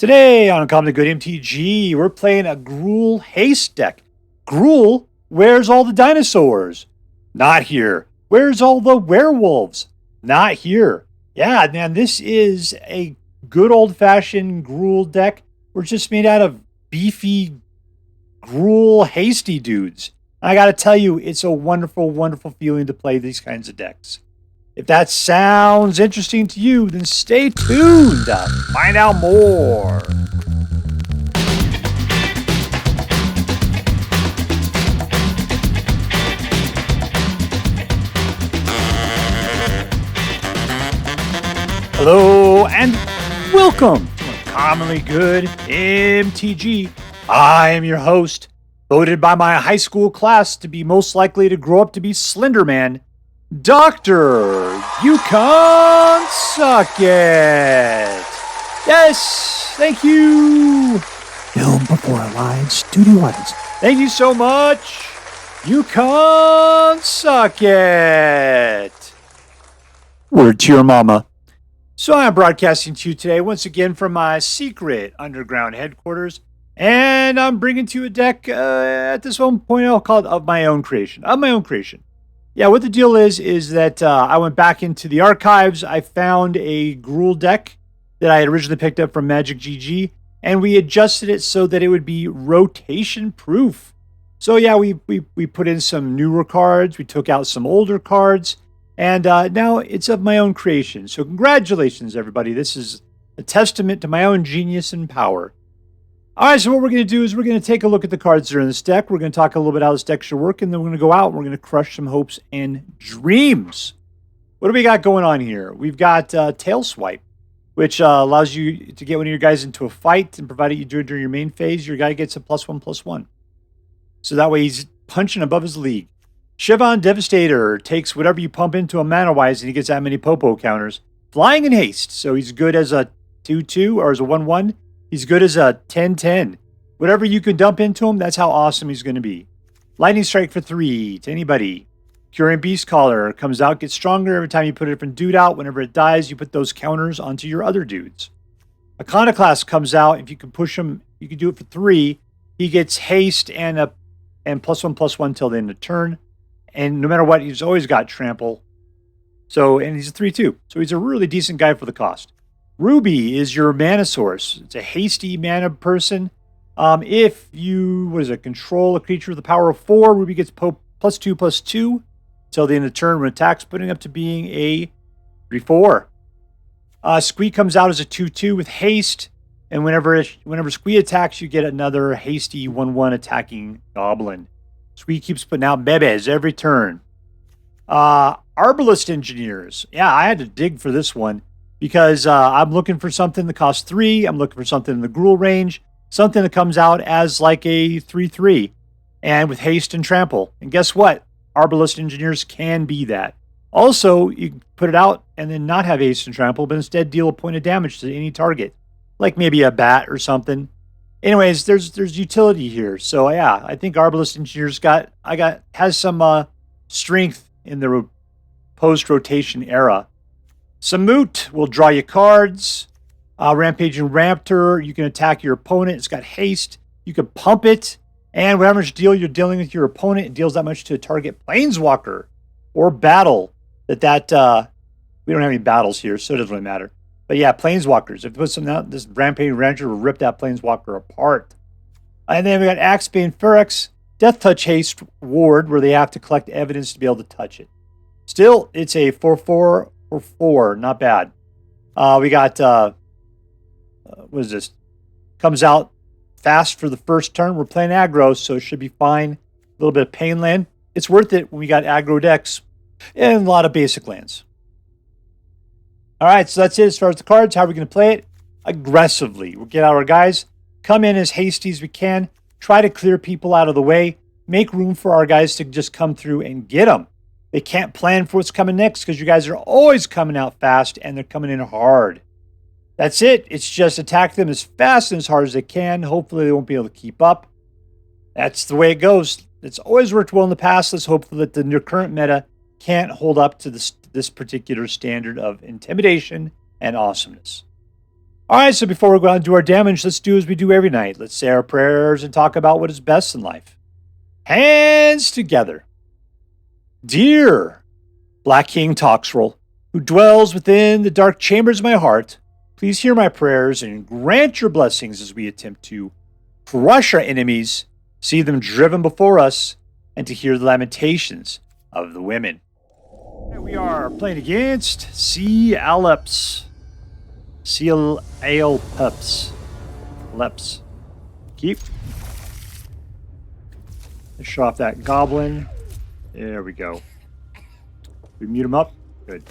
Today on Common to Good MTG, we're playing a Gruul Haste deck. Gruul, where's all the dinosaurs? Not here. Where's all the werewolves? Not here. Yeah, man, this is a good old-fashioned Gruul deck. We're just made out of beefy Gruul hasty dudes. I gotta tell you, it's a wonderful, wonderful feeling to play these kinds of decks. If that sounds interesting to you, then stay tuned to find out more. Hello and welcome to Commonly Good MTG. I am your host, voted by my high school class to be most likely to grow up to be Slender Man, Dr. Yukon SuckIt. Yes, thank you. Film before a live studio audience. Thank you so much, Yukon SuckIt. Word to your mama. So I'm broadcasting to you today once again from my secret underground headquarters, and I'm bringing to you a deck at this one point I'll call it of my own creation. Yeah, what the deal is that I went back into the archives. I found a Gruul deck that I had originally picked up from Magic GG, and we adjusted it so that it would be rotation proof. So yeah, we put in some newer cards, we took out some older cards, and now it's of my own creation. So congratulations, everybody. This is a testament to my own genius and power. All right, so what we're going to do is we're going to take a look at the cards that are in this deck. We're going to talk a little bit how this deck should work, and then we're going to go out and we're going to crush some hopes and dreams. What do we got going on here? We've got Tail Swipe, which allows you to get one of your guys into a fight, and provided you do it during your main phase, your guy gets a +1/+1. So that way he's punching above his league. Shivan Devastator takes whatever you pump into him mana-wise, and he gets that many Popo counters. Flying in Haste, so he's good as a 2/2 or as a 1/1. He's good as a 10/10. Whatever you can dump into him, that's how awesome he's going to be. Lightning Strike for 3 to anybody. Quirion Beastcaller comes out, gets stronger every time you put a different dude out. Whenever it dies, you put those counters onto your other dudes. Iconoclast comes out. If you can push him, you can do it for 3. He gets haste and +1/+1 till the end of turn. And no matter what, he's always got trample. And he's a 3/2. So he's a really decent guy for the cost. Ruby is your mana source. It's a hasty mana person. If you control a creature with the power of 4, Ruby gets +2/+2 till the end of the turn when it attacks, putting up to being a 3/4. Squee comes out as a 2/2 with haste, and whenever Squee attacks, you get another hasty 1/1 attacking goblin. Squee keeps putting out bebes every turn. Arbalest Engineers. Yeah, I had to dig for this one, because I'm looking for something that costs 3. I'm looking for something in the Gruul range. Something that comes out as like a 3/3. And with haste and trample. And guess what? Arbalest Engineers can be that. Also, you can put it out and then not have haste and trample, but instead deal a point of damage to any target. Like maybe a bat or something. Anyways, there's utility here. So yeah, I think Arbalest Engineers has some strength in the post-rotation era. Samut will draw you cards. Rampaging Raptor, you can attack your opponent. It's got haste. You can pump it. And whatever deal you're dealing with your opponent, it deals that much to a target planeswalker or battle. We don't have any battles here, so it doesn't really matter. But yeah, planeswalkers. If you put something out, this Rampaging Raptor will rip that planeswalker apart. And then we got Axebane Ferox, Death Touch Haste Ward, where they have to collect evidence to be able to touch it. Still, it's a 4/4 or 4, not bad. We got, what is this? Comes out fast for the first turn. We're playing aggro, so it should be fine. A little bit of pain land. It's worth it when we got aggro decks and a lot of basic lands. All right, so that's it as far as the cards. How are we going to play it? Aggressively. We'll get out our guys, come in as hasty as we can, try to clear people out of the way, make room for our guys to just come through and get them. They can't plan for what's coming next because you guys are always coming out fast and they're coming in hard. That's it. It's just attack them as fast and as hard as they can. Hopefully they won't be able to keep up. That's the way it goes. It's always worked well in the past. Let's hope that the current meta can't hold up to this particular standard of intimidation and awesomeness. Alright, so before we go out and do our damage, let's do as we do every night. Let's say our prayers and talk about what is best in life. Hands together. Dear Black King Toxrel, who dwells within the dark chambers of my heart, please hear my prayers and grant your blessings as we attempt to crush our enemies, see them driven before us, and to hear the lamentations of the women. And we are playing against Sea Aleps. Seal Ale Pups. Leps. Keep. Let's show off that goblin. There we go. We mute him up. Good.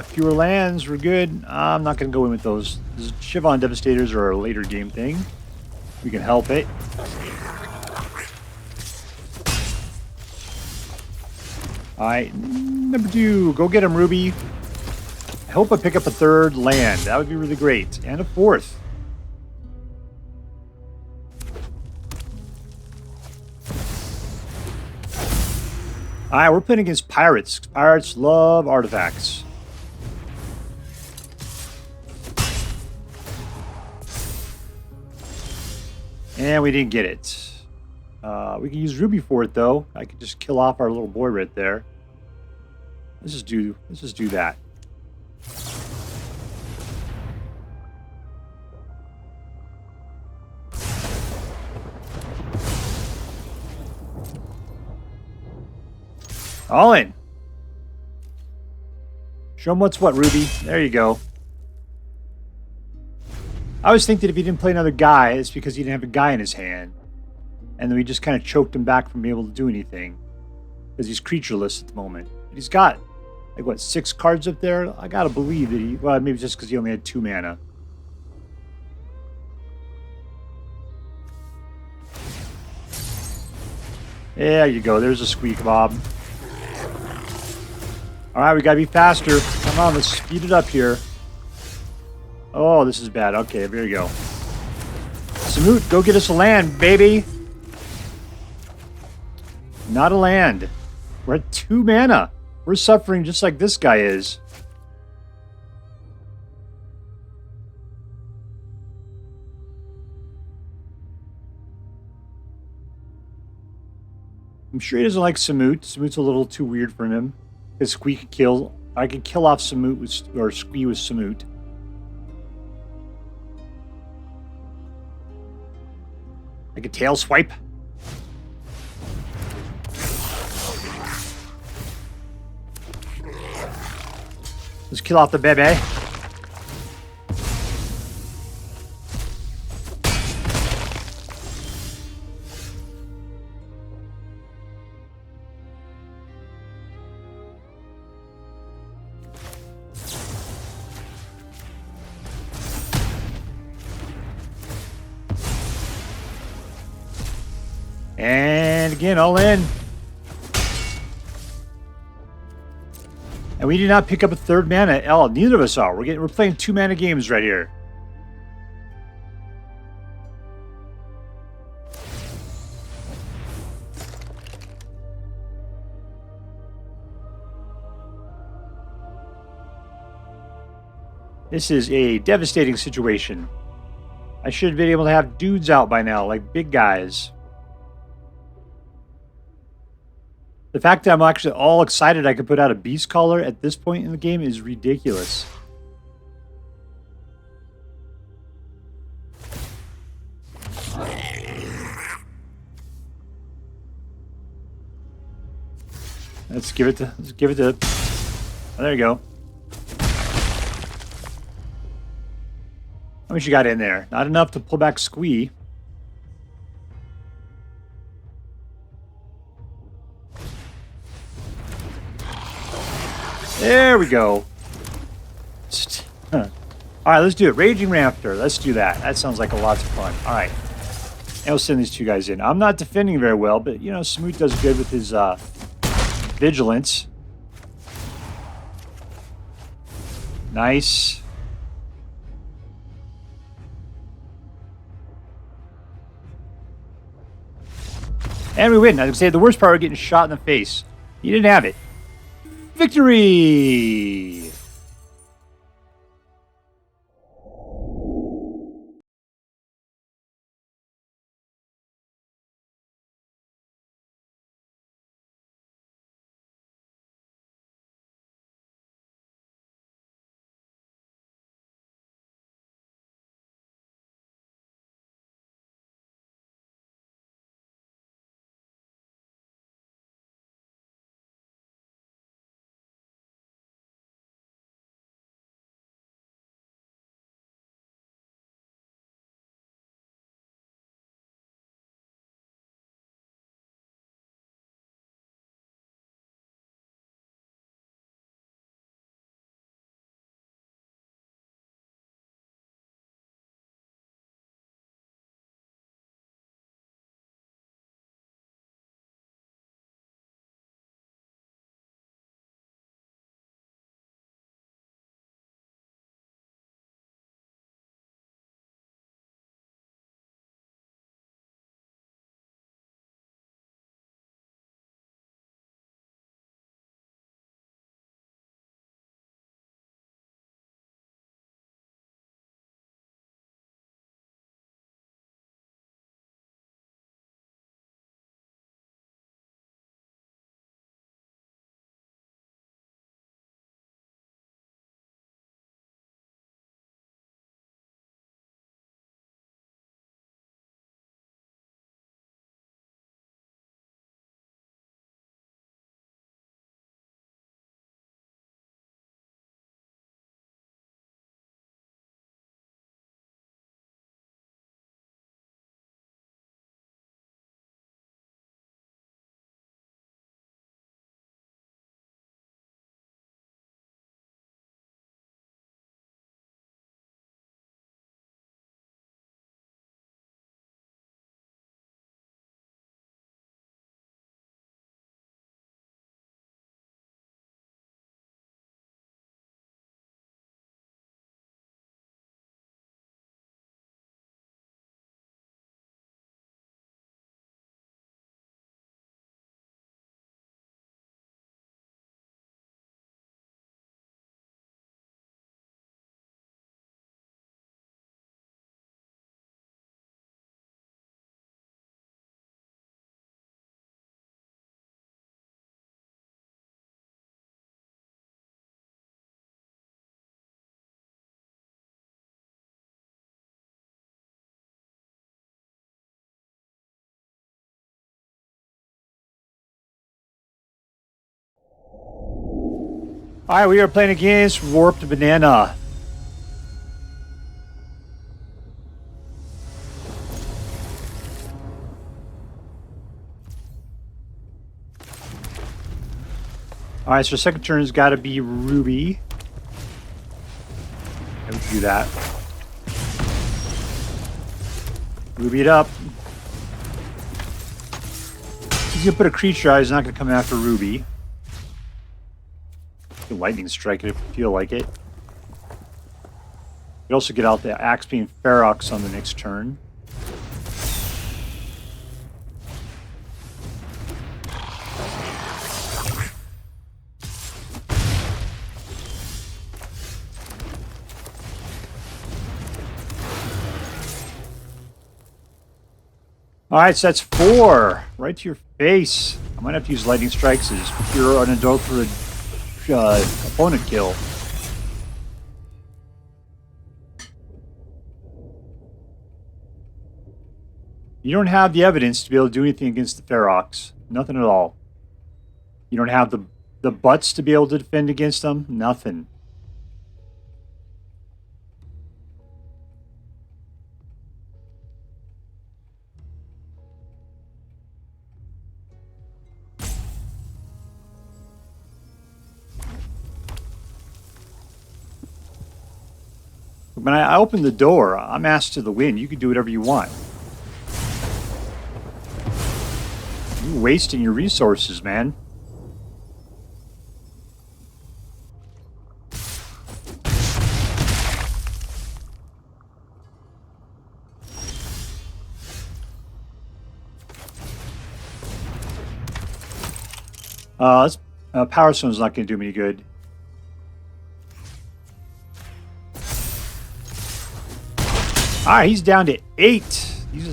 Fewer lands, we're good. I'm not going to go in with those. Shivan Devastators are a later game thing. We can help it. Alright, number 2. Go get him, Ruby. I hope I pick up a 3rd land. That would be really great. And a 4th. Alright, we're playing against pirates. Pirates love artifacts. And we didn't get it. We can use Ruby for it, though. I could just kill off our little boy right there. Let's just do that. All in. Show him what's what, Ruby. There you go. I always think that if he didn't play another guy, it's because he didn't have a guy in his hand. And then we just kind of choked him back from being able to do anything. Because he's creatureless at the moment. But he's got, like, what, 6 cards up there? I gotta believe that he... Well, maybe just because he only had 2 mana. There you go. There's a Squee Bob. Alright, we gotta be faster. Come on, let's speed it up here. Oh, this is bad. Okay, there you go. Samut, go get us a land, baby. Not a land. We're at 2 mana. We're suffering just like this guy is. I'm sure he doesn't like Samut. Samut's a little too weird for him. Because Squee could kill... I could kill off Samut with... Or Squee with Samut. I could tail swipe. Let's kill off the bebe. And again, all in. And we did not pick up a 3rd mana. Neither of us are. We're playing 2 mana games right here. This is a devastating situation. I should have been able to have dudes out by now, like big guys. The fact that I'm actually all excited I could put out a Beastcaller at this point in the game is ridiculous. Let's give it to... Oh, there you go. How much you got in there? Not enough to pull back Squee. There we go. Alright, let's do it. Raging Raptor. Let's do that. That sounds like a lot of fun. Alright. And we'll send these 2 guys in. I'm not defending very well, but, you know, Samut does good with his vigilance. Nice. And we win. I would say the worst part of getting shot in the face. He didn't have it. Victory! Alright, we are playing against WarpedBanana. Alright, so second turn has got to be Ruby. I would do that. Ruby it up. He's going to put a creature out. He's not going to come after Ruby. Lightning strike it if you feel like it. You also get out the Axebane Ferox on the next turn. Alright, so that's 4. Right to your face. I might have to use lightning strikes as pure unadulterated opponent kill. You don't have the evidence to be able to do anything against the Ferox. Nothing at all. You don't have the butts to be able to defend against them. Nothing. When I open the door, I'm asked to the win. You can do whatever you want. You're wasting your resources, man. This Power Stone's not going to do me any good. Alright, he's down to 8.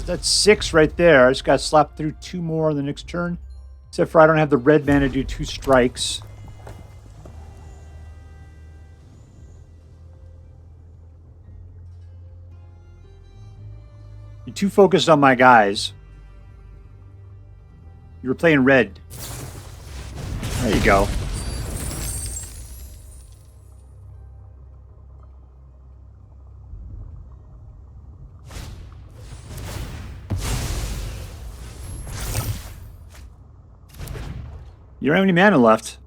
That's 6 right there. I just got to slap through 2 more on the next turn. Except for I don't have the red mana to do 2 strikes. You're too focused on my guys. You were playing red. There you go. You don't have any mana left.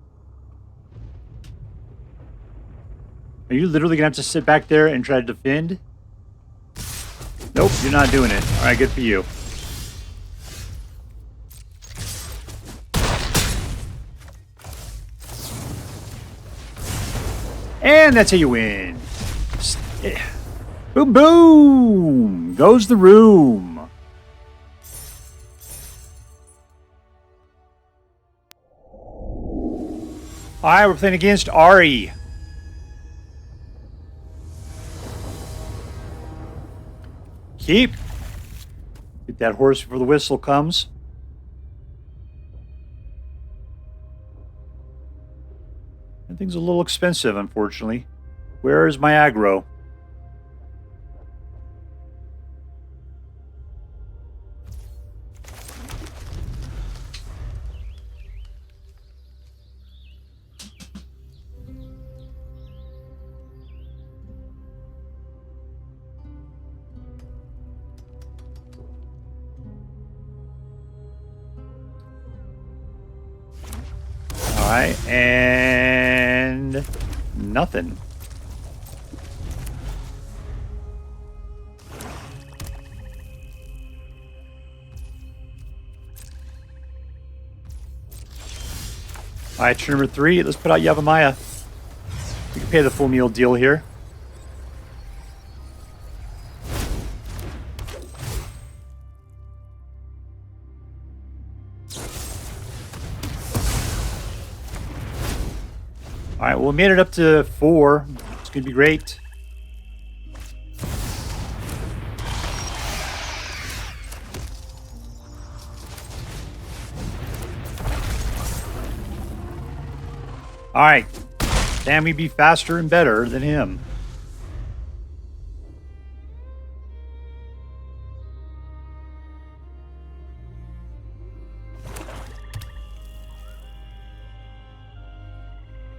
Are you literally going to have to sit back there and try to defend? Nope, you're not doing it. Alright, good for you. And that's how you win. Boom, boom! Goes the room. Alright, we're playing against Ari. Keep. Get that horse before the whistle comes. That thing's a little expensive, unfortunately. Where is my aggro? Alright, and nothing. Alright, turn number 3. Let's put out Yavimaya. We can pay the full meal deal here. Alright, well, we made it up to 4. It's going to be great. Alright. Can we be faster and better than him?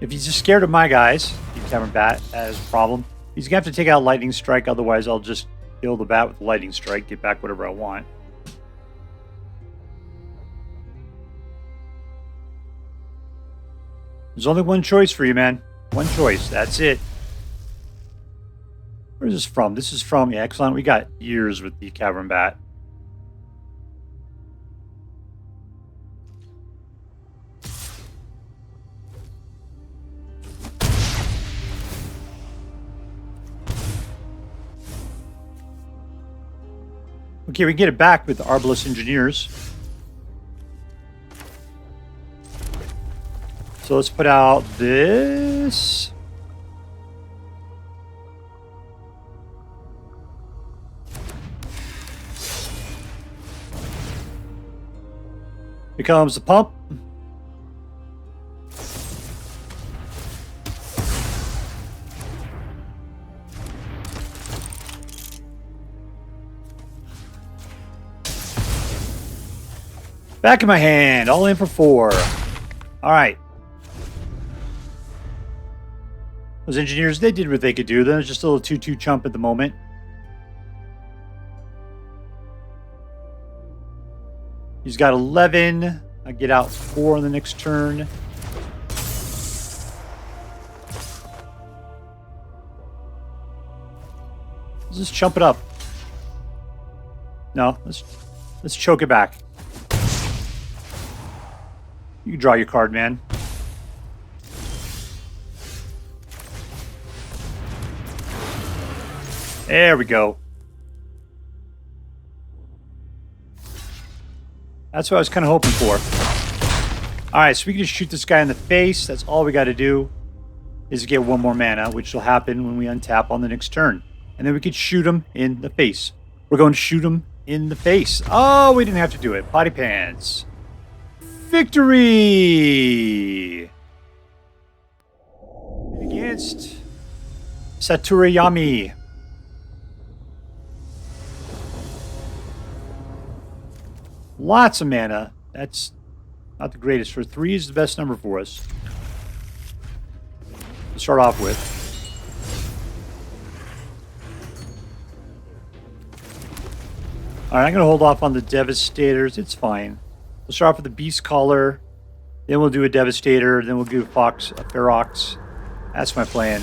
If he's just scared of my guys, the Cavern Bat has a problem. He's going to have to take out Lightning Strike, otherwise I'll just kill the bat with Lightning Strike, get back whatever I want. There's only one choice for you, man. One choice. That's it. Where's this from? This is from... Yeah, excellent. We got years with the Cavern Bat. Okay, we can get it back with the Arbalest Engineers. So let's put out this. Here comes the pump. Back in my hand, all in for 4. All right. Those engineers, they did what they could do. Then it's just a little 2-2 chump at the moment. He's got 11. I get out 4 on the next turn. Let's just chump it up. No, let's choke it back. You can draw your card, man. There we go. That's what I was kind of hoping for. Alright, so we can just shoot this guy in the face. That's all we got to do is get 1 more mana, which will happen when we untap on the next turn. And then we could shoot him in the face. We're going to shoot him in the face. Oh, we didn't have to do it. Potty pants. Victory! Against Satoru Yami. Lots of mana. That's not the greatest. For 3 is the best number for us to start off with. Alright, I'm going to hold off on the Devastators. It's fine. We'll start off with the Beastcaller. Then we'll do a Devastator. Then we'll do a Ferox. That's my plan.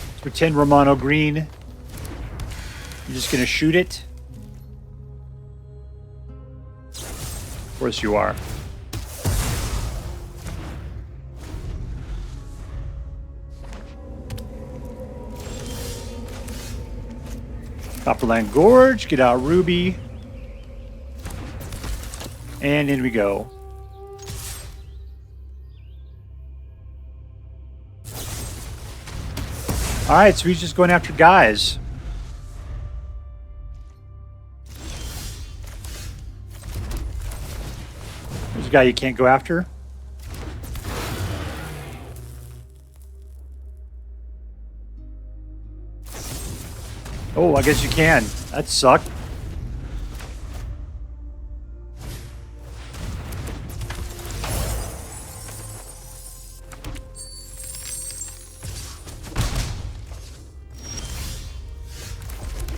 Let's pretend Romano Green. You're just going to shoot it. Of course you are. Copperline Gorge, get out Ruby. And in we go. Alright, so he's just going after guys. There's a guy you can't go after. Oh, I guess you can. That sucked.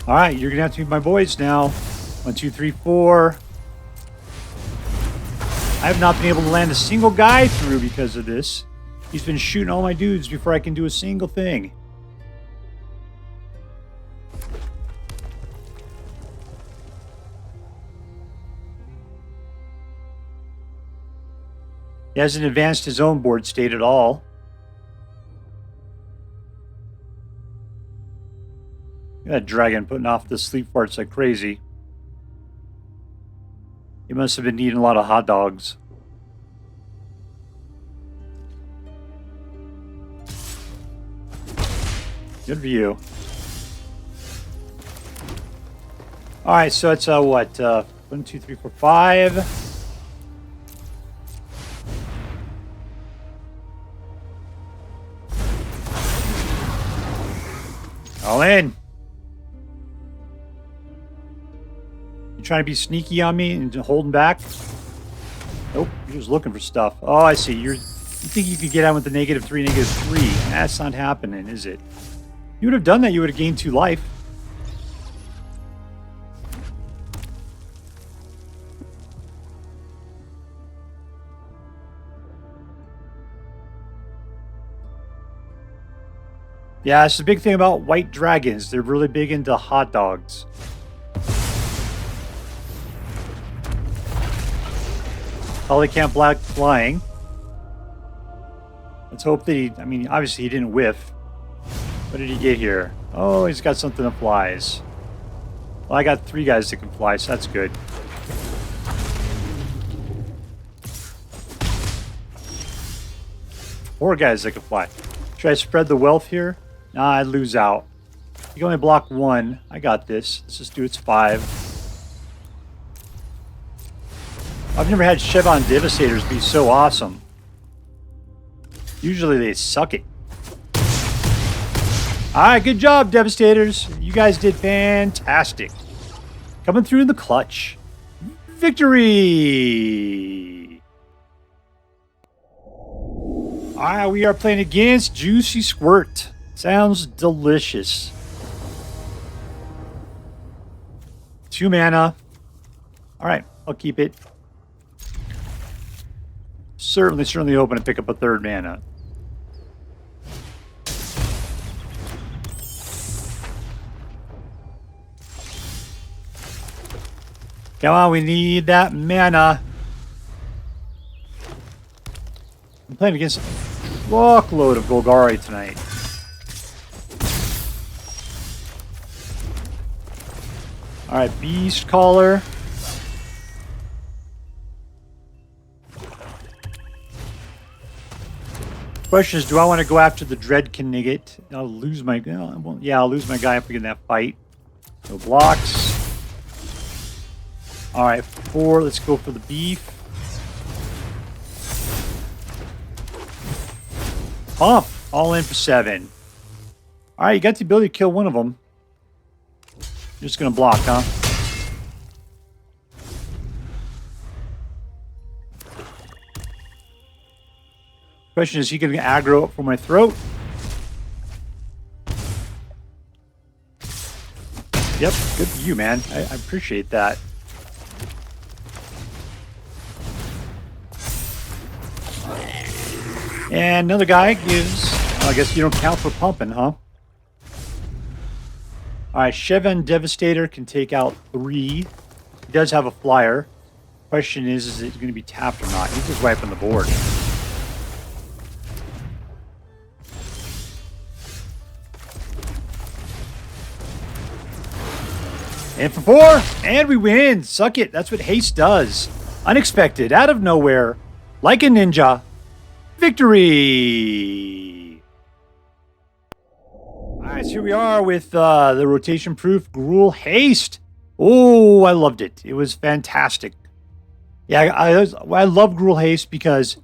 Alright, you're gonna have to be my boys now. 1, 2, 3, 4. I have not been able to land a single guy through because of this. He's been shooting all my dudes before I can do a single thing. He hasn't advanced his own board state at all. Look at that dragon putting off the sleep farts like crazy. He must have been eating a lot of hot dogs. Good view. Alright, so it's what? 1, 2, 3, 4, 5. All in. You trying to be sneaky on me and holding back? Nope, you're just looking for stuff. Oh, I see. You think you could get out with the -3, -3. That's not happening, is it? You would have done that, you would have gained 2 life. Yeah, it's the big thing about white dragons. They're really big into hot dogs. Oh, they can't block flying. Let's hope that he... I mean, obviously he didn't whiff. What did he get here? Oh, he's got something that flies. Well, I got 3 guys that can fly, so that's good. Four guys that can fly. Should I spread the wealth here? Nah, I'd lose out. You can only block 1. I got this. Let's just do its 5. I've never had Shivan Devastators be so awesome. Usually they suck it. Alright, good job, Devastators. You guys did fantastic. Coming through in the clutch. Victory! Alright, we are playing against Juicysquirt. Sounds delicious. 2 mana. Alright, I'll keep it. Certainly hoping to pick up a 3rd mana. Come on, we need that mana. I'm playing against a truckload of Golgari tonight. Alright, Beastcaller. Question is, do I want to go after the Dread Knigget? I'll lose my... yeah, I'll lose my guy if we get in that fight. No blocks. Alright, 4. Let's go for the beef. Pump. All in for 7. Alright, you got the ability to kill one of them. You're just going to block, huh? Question is he going to aggro up for my throat? Yep, good for you, man. I appreciate that. And another guy gives... Oh, I guess you don't count for pumping, huh? Alright, Shivan Devastator can take out 3. He does have a flyer. Question is it going to be tapped or not? He's just wiping the board. And for 4, and we win. Suck it. That's what haste does. Unexpected, out of nowhere, like a ninja. Victory. All right, so here we are with the rotation-proof Gruul Haste. Oh, I loved it. It was fantastic. Yeah, I love Gruul Haste because,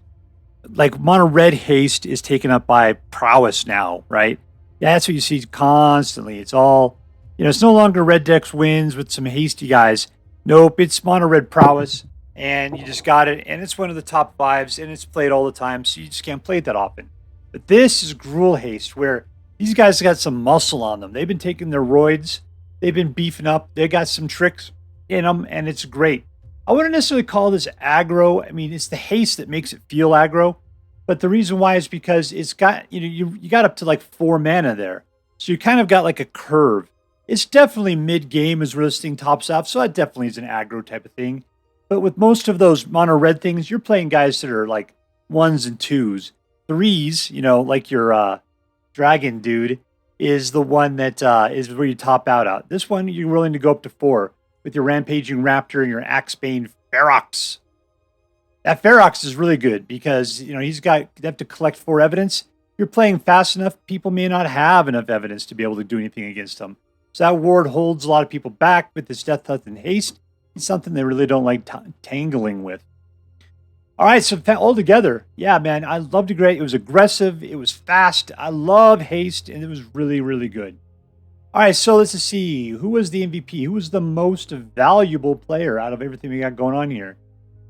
like, Mono Red Haste is taken up by Prowess now, right? Yeah, that's what you see constantly. It's all... You know, it's no longer Red Dex wins with some hasty guys. Nope, it's Mono Red Prowess, and you just got it, and it's one of the top 5s, and it's played all the time, so you just can't play it that often. But this is Gruul Haste, where these guys got some muscle on them. They've been taking their roids, they've been beefing up, they got some tricks in them, and it's great. I wouldn't necessarily call this aggro. I mean, it's the haste that makes it feel aggro, but the reason why is because it's got, you know, you got up to like 4 mana there, so you kind of got like a curve. It's definitely mid-game as where this thing tops off, so that definitely is an aggro type of thing. But with most of those mono-red things, you're playing guys that are like 1s and 2s. 3s, you know, like your dragon dude, is the one that is where you top out at. This one, you're willing to go up to 4 with your Rampaging Raptor and your Axebane Ferox. That Ferox is really good because, you know, you have to collect 4 evidence. You're playing fast enough, people may not have enough evidence to be able to do anything against them. So that ward holds a lot of people back with this Death Touch and Haste. It's something they really don't like tangling with. All right, so altogether, yeah, man, I loved it great. It was aggressive. It was fast. I love Haste, and it was really, really good. All right, so let's see. Who was the MVP? Who was the most valuable player out of everything we got going on here?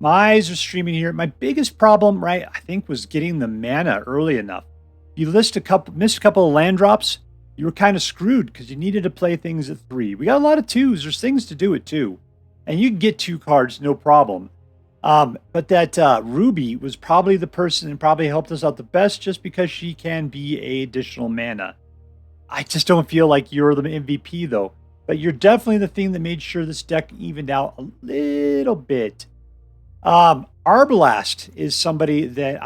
My eyes are streaming here. My biggest problem, right, I think was getting the mana early enough. You missed a couple of land drops, you were kind of screwed because you needed to play things at 3. We got a lot of 2s. There's things to do at 2. And you can get 2 cards, no problem. But that Ruby was probably the person and probably helped us out the best just because she can be a additional mana. I just don't feel like you're the MVP, though. But you're definitely the thing that made sure this deck evened out a little bit. Arbalest is somebody that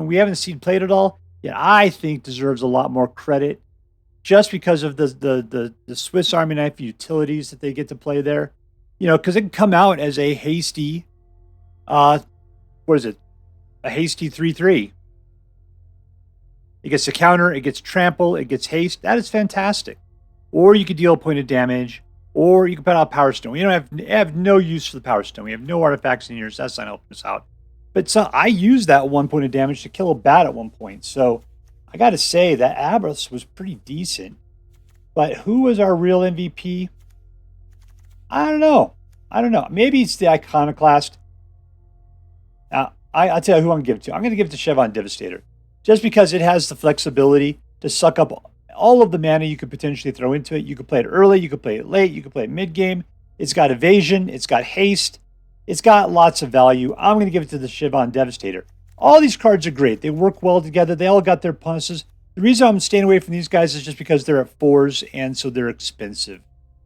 we haven't seen played at all, yet I think deserves a lot more credit just because of the Swiss Army knife utilities that they get to play there. Because it can come out as a hasty, a hasty 3/3. It gets a counter, it gets trample, it gets haste. That is fantastic. Or you could deal a point of damage, or you can put out Power Stone. We don't have no use for the Power Stone. We have no artifacts in here, so that's not helping us out. But I used that 1 point of damage to kill a bat at one point. So I got to say that Arbalest was pretty decent. But who was our real MVP? I don't know. Maybe it's the Iconoclast. Now, I'll tell you who I'm going to give it to. I'm going to give it to Shivan Devastator. Just because it has the flexibility to suck up all of the mana you could potentially throw into it. You could play it early, you could play it late, you could play it mid-game. It's got evasion, it's got haste, it's got lots of value. I'm going to give it to the Shivan Devastator. All these cards are great. They work well together. They all got their punishes. The reason I'm staying away from these guys is just because they're at 4s, and so they're expensive.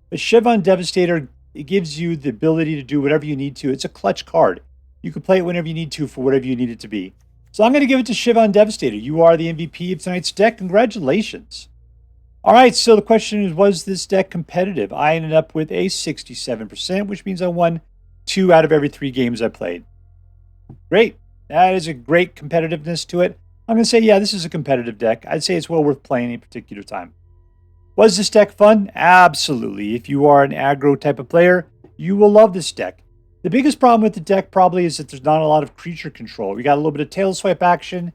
But Shivan Devastator, it gives you the ability to do whatever you need to. It's a clutch card. You can play it whenever you need to for whatever you need it to be. So I'm going to give it to Shivan Devastator. You are the MVP of tonight's deck. Congratulations. All right, so the question is, was this deck competitive? I ended up with a 67%, which means I won 2 out of every 3 games I played. Great. That is a great competitiveness to it. I'm going to say, yeah, this is a competitive deck. I'd say it's well worth playing any particular time. Was this deck fun? Absolutely. If you are an aggro type of player, you will love this deck. The biggest problem with the deck probably is that there's not a lot of creature control. We got a little bit of tail swipe action.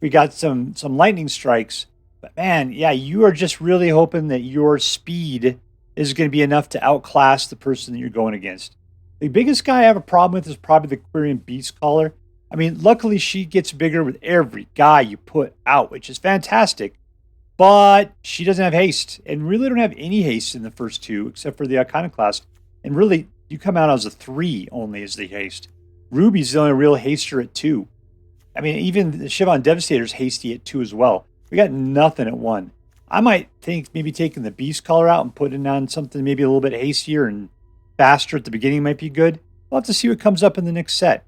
We got some lightning strikes. But man, yeah, you are just really hoping that your speed is going to be enough to outclass the person that you're going against. The biggest guy I have a problem with is probably the Quirion Beastcaller. I mean, luckily she gets bigger with every guy you put out, which is fantastic. But she doesn't have haste, and really don't have any haste in the first 2, except for the Iconoclast. And really, you come out as a 3 only as the haste. Ruby's the only real haster at 2. I mean, even the Shivan Devastator's hasty at 2 as well. We got nothing at 1. I might think maybe taking the Beastcaller out and putting on something maybe a little bit hastier and faster at the beginning might be good. We'll have to see what comes up in the next set.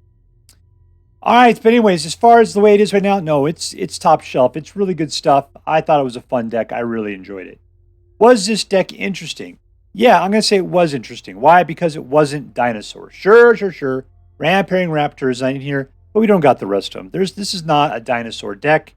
All right, but anyways, as far as the way it is right now, no, it's top shelf. It's really good stuff. I thought it was a fun deck. I really enjoyed it. Was this deck interesting? Yeah, I'm going to say it was interesting. Why? Because it wasn't dinosaur. Sure. Rampaging Raptor is in here, but we don't got the rest of them. This is not a dinosaur deck.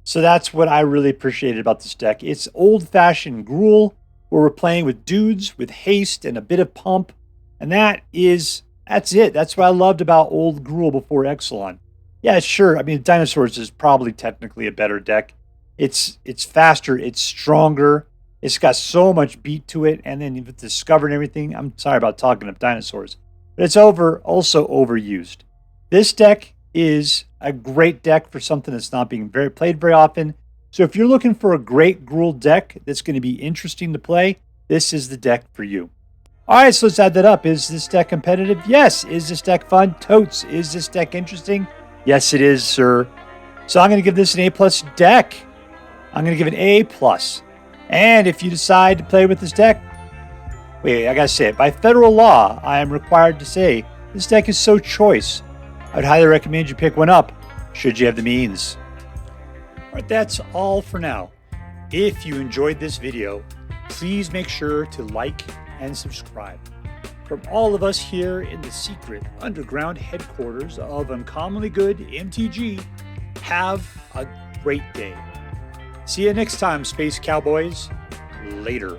So that's what I really appreciated about this deck. It's old-fashioned Gruul, where we're playing with dudes with haste and a bit of pump. And that's it. That's what I loved about old Gruul before Exelon. Yeah, sure. I mean, Dinosaurs is probably technically a better deck. It's faster. It's stronger. It's got so much beat to it. And then with Discover and everything, I'm sorry about talking of Dinosaurs. But it's also overused. This deck is a great deck for something that's not being played very often. So if you're looking for a great Gruul deck that's going to be interesting to play, this is the deck for you. All right, so let's add that up. Is this deck competitive? Yes. Is this deck fun? Totes. Is this deck interesting? Yes, it is, sir. So I'm going to give this an A+ deck. I'm going to give it A+. And if you decide to play with this deck, wait, I got to say it. By federal law, I am required to say this deck is so choice. I would highly recommend you pick one up, should you have the means. All right, that's all for now. If you enjoyed this video, please make sure to like and subscribe. From all of us here in the secret underground headquarters of Uncommonly Good MTG, have a great day. See you next time, Space Cowboys. Later.